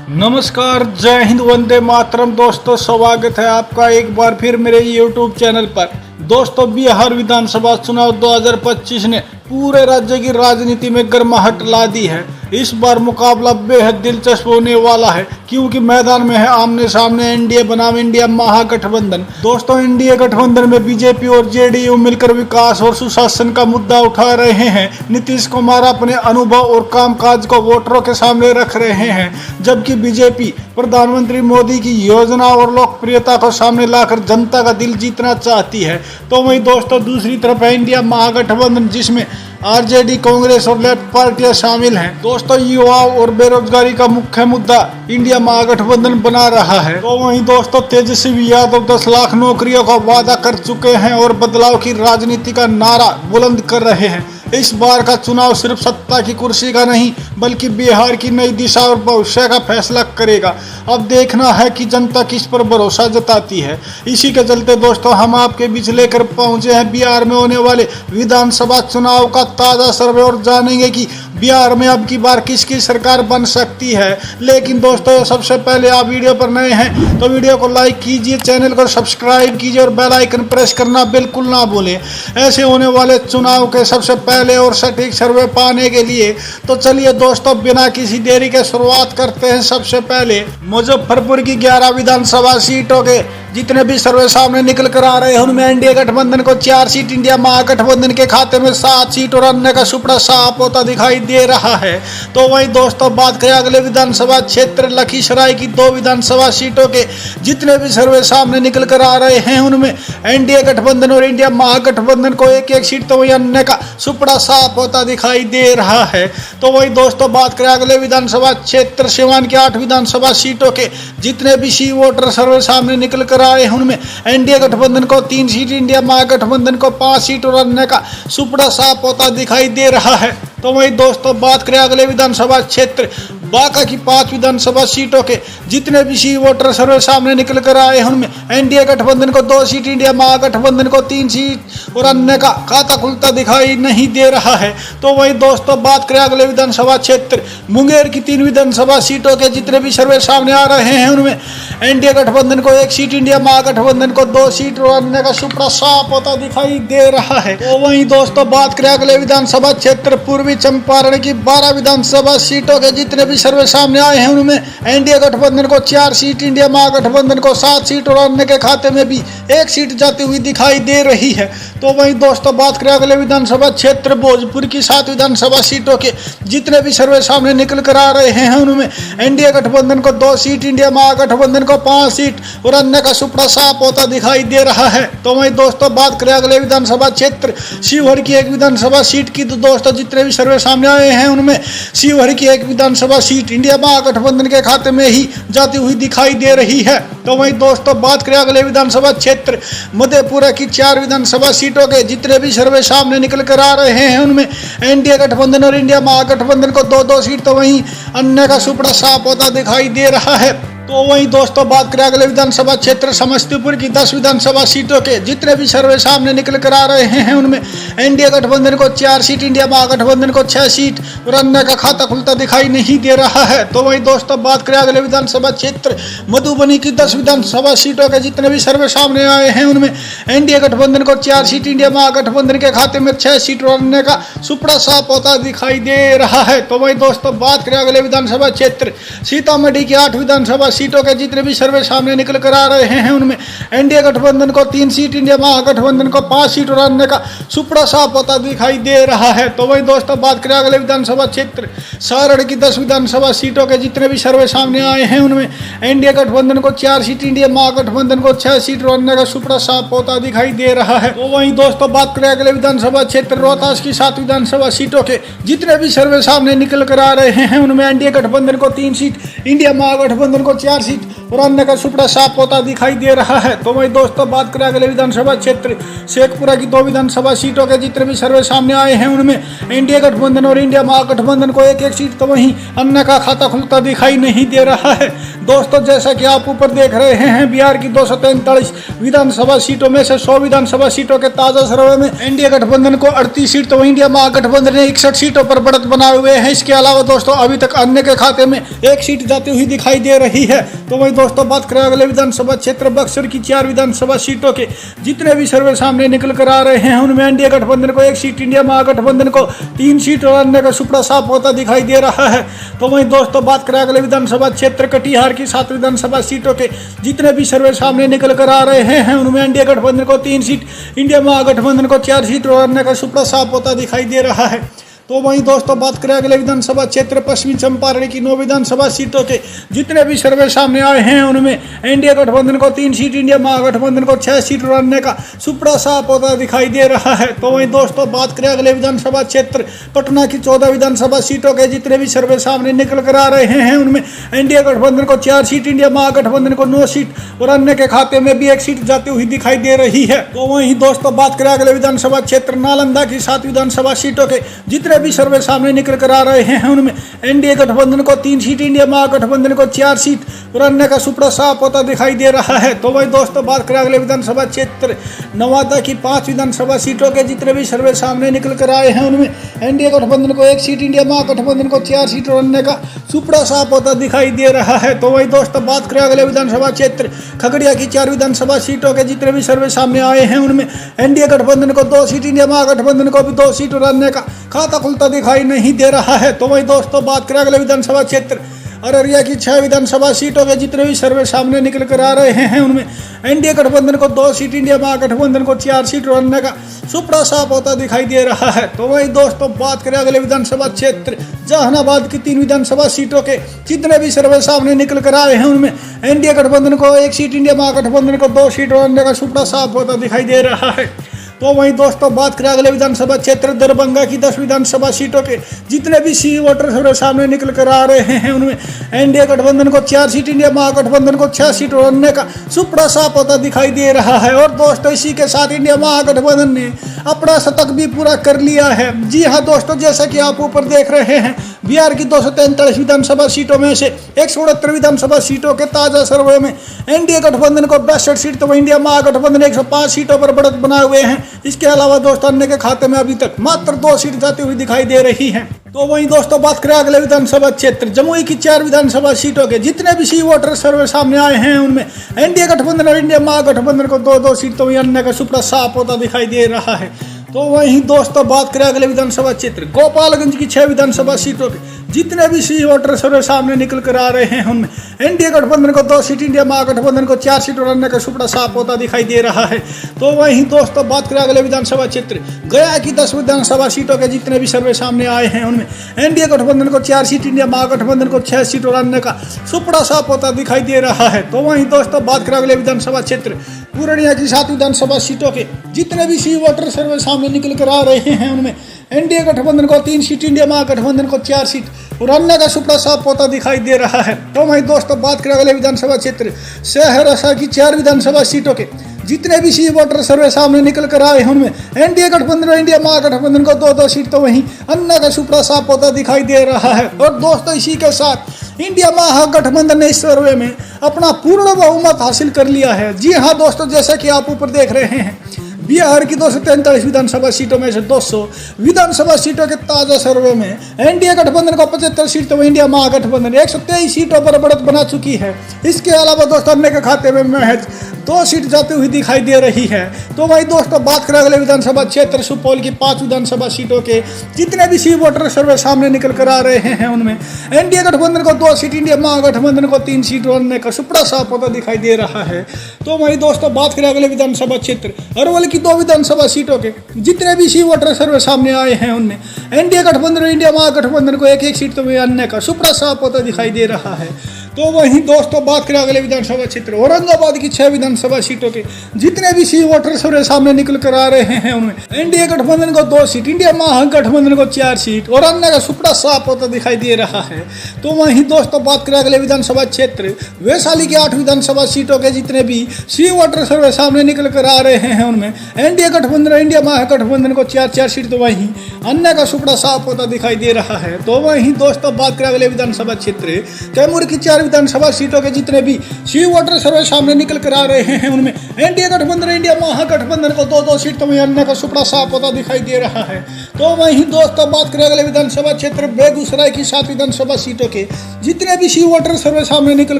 नमस्कार, जय हिंद, वंदे मातरम। दोस्तों, स्वागत है आपका एक बार फिर मेरे YouTube चैनल पर। दोस्तों, बिहार विधानसभा चुनाव 2025 ने पूरे राज्य की राजनीति में गर्माहट ला दी है। इस बार मुकाबला बेहद दिलचस्प होने वाला है, क्योंकि मैदान में है आमने सामने एनडीए बनाम इंडिया महागठबंधन। दोस्तों, एनडीए गठबंधन में बीजेपी और जेडीयू मिलकर विकास और सुशासन का मुद्दा उठा रहे हैं। नीतीश कुमार अपने अनुभव और कामकाज को वोटरों के सामने रख रहे हैं, जबकि बीजेपी प्रधानमंत्री मोदी की योजना और लोकप्रियता को सामने लाकर जनता का दिल जीतना चाहती है। तो वहीं दोस्तों, दूसरी तरफ है इंडिया महागठबंधन, जिसमें आरजेडी, कांग्रेस और लेफ्ट पार्टियां शामिल हैं। दोस्तों, युवाओं और बेरोजगारी का मुख्य मुद्दा इंडिया महागठबंधन बना रहा है। तो वहीं दोस्तों, तेजस्वी यादव 10 लाख नौकरियों का वादा कर चुके हैं और बदलाव की राजनीति का नारा बुलंद कर रहे हैं। इस बार का चुनाव सिर्फ सत्ता की कुर्सी का नहीं, बल्कि बिहार की नई दिशा और भविष्य का फैसला करेगा। अब देखना है कि जनता किस पर भरोसा जताती है। इसी के चलते दोस्तों, हम आपके बीच लेकर पहुंचे हैं बिहार में होने वाले विधानसभा चुनाव का ताजा सर्वे और जानेंगे कि बिहार में अब की बार किसकी सरकार बन सकती है। लेकिन दोस्तों, सबसे पहले आप वीडियो पर नए हैं तो वीडियो को लाइक कीजिए, चैनल को सब्सक्राइब कीजिए और बेल आइकन प्रेस करना बिल्कुल ना भूलें। ऐसे होने वाले चुनाव के सबसे पहले और सटीक सर्वे पाने के लिए तो चलिए दोस्तों, बिना किसी देरी के शुरुआत करते हैं। सबसे पहले मुजफ्फरपुर की 11 विधानसभा सीटों के जितने भी सर्वे सामने निकल कर आ रहे हैं, उनमें एनडीए गठबंधन को 4 सीट, इंडिया महागठबंधन के खाते में 7 सीट और अन्य का सुपड़ा साफ होता दिखाई दे रहा है। तो वहीं दोस्तों, बात करें अगले विधानसभा क्षेत्र लखीसराय की 2 विधानसभा सीटों के जितने भी सर्वे सामने निकल कर आ रहे हैं, उनमें एनडीए गठबंधन और इंडिया महागठबंधन को एक एक सीट, तो वहीं अन्य का सुपड़ा साफ होता दिखाई दे रहा है। तो वहीं दोस्तों, बात करें अगले विधानसभा क्षेत्र सिवान की 8 विधानसभा सीटों के जितने भी सी वोटर सर्वे सामने निकल कर आए हैं, उनमें एनडीए गठबंधन को 3 सीट, इंडिया महागठबंधन को 5 सीट और अन्य का सुपड़ा साफ होता दिखाई दे रहा है। तो वहीं दोस्तों, बात करें अगले विधानसभा क्षेत्र बांका की 5 विधानसभा सीटों के जितने भी सी वोटर सर्वे सामने निकल कर आए हैं, उनमें एनडीए गठबंधन को 2 सीट, इंडिया महागठबंधन को 3 सीट और अन्य का खाता खुलता दिखाई नहीं दे रहा है। तो वहीं दोस्तों, बात करें अगले विधानसभा क्षेत्र मुंगेर की 3 विधानसभा सीटों के जितने भी सर्वे सामने आ रहे हैं, उनमें एनडीए गठबंधन को 1 सीट, इंडिया महागठबंधन को 2 सीट और अन्य का सुपड़ा साफ होता दिखाई दे रहा है। तो वहीं दोस्तों, बात करें अगले विधानसभा क्षेत्र पूर्वी चंपारण की 12 विधानसभा सीटों के जितने भी सर्वे सामने आए हैं, उनमें एनडीए गठबंधन को 4 सीट, इंडिया महागठबंधन को 7 सीट और अन्य के खाते में भी 1 सीट जाती हुई दिखाई दे रही है। तो वहीं दोस्तों, बात करें अगले विधानसभा क्षेत्र भोजपुर की 7 विधानसभा सीटों के जितने भी सर्वे सामने निकल कर आ रहे हैं, उनमें एनडीए गठबंधन को 2 सीट, इंडिया महागठबंधन को 5 सीट और अन्य का सुपड़ा साफ होता दिखाई दे रहा है। तो वहीं दोस्तों, बात करें अगले विधानसभा क्षेत्र शिवहर की 1 विधानसभा सीट की, तो दोस्तों जितने भी सर्वे सामने आए हैं, उनमें शिवहर की 1 विधानसभा सीट इंडिया महागठबंधन के खाते में ही जाती हुई दिखाई दे रही है। तो वहीं दोस्तों, बात करें अगले विधानसभा क्षेत्र मधेपुरा की 4 विधानसभा सीटों के जितने भी सर्वे सामने निकल कर आ रहे हैं, उनमें एनडीए गठबंधन और इंडिया महागठबंधन को 2-2 सीट, तो वहीं अन्य का सुपड़ा साफ होता दिखाई दे रहा है। तो वहीं दोस्तों, बात करें अगले विधानसभा क्षेत्र समस्तीपुर की 10 विधानसभा सीटों के जितने भी सर्वे सामने निकल कर आ रहे हैं, उनमें एनडीए गठबंधन को 4 सीट, इंडिया महागठबंधन को 6 सीट और अन्य का खाता खुलता दिखाई नहीं दे रहा है। तो वहीं दोस्तों, बात करें अगले विधानसभा क्षेत्र मधुबनी की 10 विधानसभा सीटों के जितने भी सर्वे सामने आए हैं, उनमें एनडीए गठबंधन को 4 सीट, इंडिया महागठबंधन के खाते में 6 सीट और अन्य का सुपड़ा साफ होता दिखाई दे रहा है। तो वहीं दोस्तों, बात करें अगले विधानसभा क्षेत्र सीतामढ़ी की 8 विधानसभा सीटों के जितने भी सर्वे सामने निकल कर आ रहे हैं, उनमें एनडीए गठबंधन को 3 सीट, इंडिया महागठबंधन को 5 सीट और अन्य का सुपड़ा साफ होता दिखाई दे रहा है। तो वहीं दोस्तों, बात करें अगले विधानसभा क्षेत्र सारण की 10 विधानसभा सीटों के जितने भी सर्वे सामने आए हैं, उनमें एनडीए गठबंधन को 4 सीट, इंडिया महागठबंधन को 6 सीट और अन्य का सुपड़ा साफ होता दिखाई दे रहा है। तो वहीं दोस्तों, बात करें अगले विधानसभा क्षेत्र रोहतास की 7 विधानसभा सीटों के जितने भी सर्वे सामने निकल कर आ रहे हैं, उनमें एनडीए गठबंधन को 3 सीट, इंडिया महागठबंधन को 4 सीट और अन्य का सुपड़ा साफ होता दिखाई दे रहा है। तो वहीं दोस्तों, बात करें अगले विधानसभा क्षेत्र शेखपुरा की 2 विधानसभा सीटों के जितने भी सर्वे सामने आए हैं, उनमें एनडीए गठबंधन और इंडिया महागठबंधन को 1-1 सीट, तो वहीं अन्य का खाता खुलता दिखाई नहीं दे रहा है। दोस्तों जैसा कि आप ऊपर देख रहे हैं, बिहार की 243 विधानसभा सीटों में से 100 विधानसभा सीटों के ताजा सर्वे में एनडीए गठबंधन को 38 सीट तो इंडिया महागठबंधन ने 61 सीटों पर बढ़त बनाए हुए हैं। इसके अलावा दोस्तों अभी तक अन्य के खाते में एक सीट जाती हुई दिखाई दे रही है। तो वही दोस्तों बात करें अगले विधानसभा क्षेत्र बक्सर की 4 विधानसभा सीटों के जितने भी सर्वे सामने निकल कर आ रहे हैं, उनमें एनडीए गठबंधन को 1 सीट, इंडिया महागठबंधन को 3 सीट और अन्य का सुपड़ा साफ होता दिखाई दे रहा है। तो वही दोस्तों बात करें अगले विधानसभा क्षेत्र कटिहार की 7 विधानसभा सीटों के जितने भी सर्वे सामने निकल कर आ रहे हैं, उनमें एनडीए गठबंधन को 3 सीट, इंडिया महागठबंधन को 4 सीट और अन्य का सुपड़ा साफ होता दिखाई दे रहा है। तो वहीं दोस्तों बात करें अगले विधानसभा क्षेत्र पश्चिमी चंपारण की 9 विधानसभा सीटों के जितने भी सर्वे सामने आए हैं, उनमें एनडीए गठबंधन को 3 सीट, इंडिया महागठबंधन को 6 सीट और अन्य का सुपड़ा साफ होता दिखाई दे रहा है। तो वहीं दोस्तों बात करें अगले विधानसभा क्षेत्र पटना की 14 विधानसभा सीटों के जितने भी सर्वे सामने निकल कर आ रहे हैं, उनमें एनडीए गठबंधन को 4 सीट, इंडिया महागठबंधन को 9 सीट और अन्य के खाते में भी 1 सीट जाती हुई दिखाई दे रही है। तो वहीं दोस्तों बात करें अगले विधानसभा क्षेत्र नालंदा की 7 विधानसभा सीटों के जितने भी सर्वे सामने निकल कर आ रहे हैं, उनमें एनडीए गठबंधन को 3 सीट, इंडिया महागठबंधन को 4 सीट और अन्य का सुपड़ा साफ होता दिखाई दे रहा है। तो वही दोस्तों बात करें अगले विधानसभा क्षेत्र नवादा की 5 विधानसभा सीटों के जितने भी सर्वे सामने निकल कर आए हैं, उनमें एनडीए गठबंधन को 1 सीट, इंडिया महागठबंधन को 4 सीट और अन्य का सुपड़ा साफ होता दिखाई दे रहा है। तो वही दोस्तों बात करें अगले विधानसभा क्षेत्र खगड़िया की 4 विधानसभा सीटों के जितने भी सर्वे सामने आए हैं, उनमें एनडीए गठबंधन को 2 सीट, इंडिया महागठबंधन को भी 2 सीट और अन्य का खाता खुलता दिखाई नहीं दे रहा है। तो वही दोस्तों बात करें अगले विधानसभा क्षेत्र अररिया की 6 विधानसभा सीटों के जितने भी सर्वे सामने निकल कर आ रहे हैं, उनमें एनडीए गठबंधन को 2 सीट, इंडिया महागठबंधन को 4 सीट और अन्य का सुपड़ा साफ होता दिखाई दे रहा है। तो वही दोस्तों बात करें अगले विधानसभा क्षेत्र जहानाबाद की 3 विधानसभा सीटों के जितने भी सर्वे सामने निकल कर आए हैं, उनमें एनडीए गठबंधन को 1 सीट, इंडिया महागठबंधन को 2 सीट और अन्य का सुपड़ा साफ होता दिखाई दे रहा है। तो वहीं दोस्तों बात करें अगले विधानसभा क्षेत्र दरभंगा की 10 विधानसभा सीटों के जितने भी सी वोटर सर्वे सामने निकल कर आ रहे हैं, उनमें एनडीए गठबंधन को 4 सीट, इंडिया महागठबंधन को 6 सीट और अन्य का सुपड़ा साफ होता दिखाई दे रहा है। और दोस्तों इसी के साथ इंडिया महागठबंधन ने अपना शतक भी पूरा कर लिया है। जी हाँ दोस्तों, जैसा कि आप ऊपर देख रहे हैं, बिहार की 243 विधानसभा सीटों में से 169 विधानसभा सीटों के ताजा सर्वे में एनडीए गठबंधन को 62 सीट तो इंडिया महागठबंधन 105 सीटों पर बढ़त बनाए हुए हैं। इसके अलावा दोस्तों अन्य के खाते में अभी तक मात्र 2 सीट जाती हुई दिखाई दे रही हैं। तो वहीं दोस्तों बात करें अगले विधानसभा क्षेत्र जमुई की 4 विधानसभा सीटों के जितने भी सी वोटर सर्वे सामने आए हैं, उनमें एनडीए गठबंधन और इंडिया महागठबंधन को 2-2 सीट तो अन्य का सुपड़ा साफ होता दिखाई दे रहा है। तो वहीं दोस्तों बात करें अगले विधानसभा क्षेत्र गोपालगंज की 6 विधानसभा सीटों के जितने भी सी वोटर सर्वे सामने निकल कर आ रहे हैं, उनमें एनडीए गठबंधन को 2 सीट, इंडिया महागठबंधन को 4 सीट और अन्य का सुपड़ा साफ होता दिखाई दे रहा है। तो वहीं दोस्तों बात करें अगले विधानसभा क्षेत्र गया की 10 विधानसभा सीटों के जितने भी सर्वे सामने आए हैं, उनमें एनडीए गठबंधन को 4 सीट, इंडिया महागठबंधन को 6 सीट और अन्य का सुपड़ा साफ होता दिखाई दे रहा है। तो वहीं दोस्तों बात करें अगले विधानसभा क्षेत्र पूर्णिया की 7 विधानसभा सीटों के जितने भी सी वोटर सर्वे सामने निकल कर आ रहे हैं, उनमें एनडीए गठबंधन को 3 सीट, इंडिया महागठबंधन को 4 सीट और अन्य का सुपड़ा साफ होता दिखाई दे रहा है। तो वहीं दोस्तों बात करें अगले विधानसभा क्षेत्र सहरसा की 4 विधानसभा सीटों के जितने भी सी वोटर सर्वे सामने निकल कर आए हैं, उनमें एनडीए गठबंधन और इंडिया महागठबंधन को 2-2 सीट तो वहीं अन्य का सुपड़ा साफ होता दिखाई दे रहा है। और दोस्तों इसी के साथ इंडिया महागठबंधन ने इस सर्वे में अपना पूर्ण बहुमत हासिल कर लिया है। जी हाँ दोस्तों, जैसा कि आप ऊपर देख रहे हैं, बिहार की 243 विधानसभा सीटों में से 200 विधानसभा सीटों के ताजा सर्वे में एनडीए गठबंधन को 75 सीट तो इंडिया महागठबंधन 123 सीटों पर बढ़त बना चुकी है। इसके अलावा दोस्तों अन्य के खाते में महज 2 सीट जाती हुई दिखाई दे रही है। तो वही दोस्तों बात करें अगले विधानसभा क्षेत्र सुपौल की 5 विधानसभा सीटों के जितने भी सी वोटर सर्वे सामने निकल कर आ रहे हैं, उनमें एनडीए गठबंधन को 2 सीट, इंडिया महागठबंधन को 3 सीट और अन्य का सुपड़ा साफ होता दिखाई दे रहा है। तो वही दोस्तों बात करें अगले विधानसभा क्षेत्र अरवल की 2 विधानसभा सीटों के जितने भी सी वोटर सर्वे सामने आए हैं, उनमें एनडीए गठबंधन और इंडिया महागठबंधन को 1-1 सीट तो अन्य का सुपड़ा साफ होता दिखाई दे रहा है। तो वहीं दोस्तों बात करें अगले विधानसभा क्षेत्र औरंगाबाद की 6 विधानसभा सीटों के जितने भी सी वोटर सर्वे सामने निकल कर आ रहे हैं, उनमें एनडीए गठबंधन को 2 सीट, इंडिया महागठबंधन को 4 सीट और अन्य का सुपड़ा साफ होता दिखाई दे रहा है। तो वहीं दोस्तों बात करें अगले विधानसभा क्षेत्र वैशाली की 8 विधानसभा सीटों के जितने भी सी वोटर सर्वे सामने निकल कर आ रहे हैं, उनमें एनडीए गठबंधन और इंडिया महागठबंधन को 4-4 सीट तो वहीं अन्य का सुपड़ा साफ होता दिखाई दे रहा है। तो वहीं दोस्तों बात करें अगले विधानसभा क्षेत्र कैमूर की 4 विधानसभा सीटों के जितने भी सी वोटर सर्वे सामने निकल कर आ रहे हैं उनमें एनडीए गठबंधन इंडिया महागठबंधन को 2-2 सीट तो अन्य का सुपड़ा साफ होता दिखाई दे रहा है। तो वहीं दोस्तों बात करें अगले विधानसभा क्षेत्र बेगूसराय की 7 विधानसभा सीटों के जितने भी सी वोटर सर्वे सामने निकल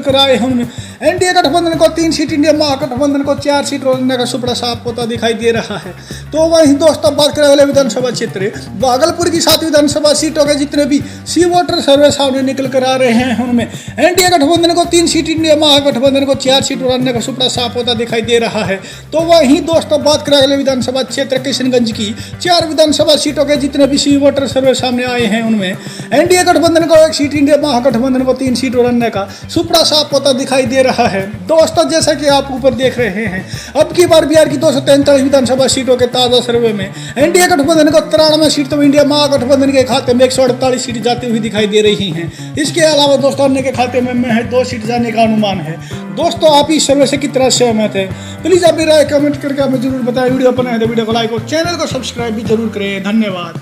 कर आए हैं उनमें एनडीए गठबंधन को 3 सीट, इंडिया महागठबंधन को 4 सीट और अन्य का सुपड़ा साफ होता दिखाई दे रहा है। तो वहीं दोस्तों बात करें अगले विधानसभा क्षेत्र भागलपुर की 7 विधानसभा सीटों के जितने भी सी वोटर सर्वे सामने निकल कर आ रहे हैं उनमें एनडीए गठबंधन को 3 सीट, इंडिया महागठबंधन को 4 सीट और अन्य का सुपड़ा साफ होता दिखाई दे रहा है। तो वहीं दोस्तों बात करें अगले विधानसभा क्षेत्र किशनगंज की 4 विधानसभा सीटों के जितने भी सी वोटर सर्वे सामने आए हैं उनमें एनडीए गठबंधन को 1 सीट, इंडिया महागठबंधन को 3 सीट और अन्य का सुपड़ा साफ होता दिखाई दे रहा है। दोस्तों जैसा कि आप ऊपर देख रहे हैं अब की बार बिहार की 243 विधानसभा सीटों के ताजा सर्वे में एनडीए गठबंधन को 93 सीट तो इंडिया महागठबंधन के खाते में 148 सीट जाती हुई दिखाई दे रही हैं। इसके अलावा दोस्तों अन्य के खाते में 2 सीट जाने का अनुमान है। दोस्तों आप इस सर्वे से कितना सहमत है प्लीज अपनी राय कमेंट करके हमें जरूर बताएं। वीडियो पसंद है तो वीडियो को लाइक और चैनल को सब्सक्राइब भी जरूर करें। धन्यवाद।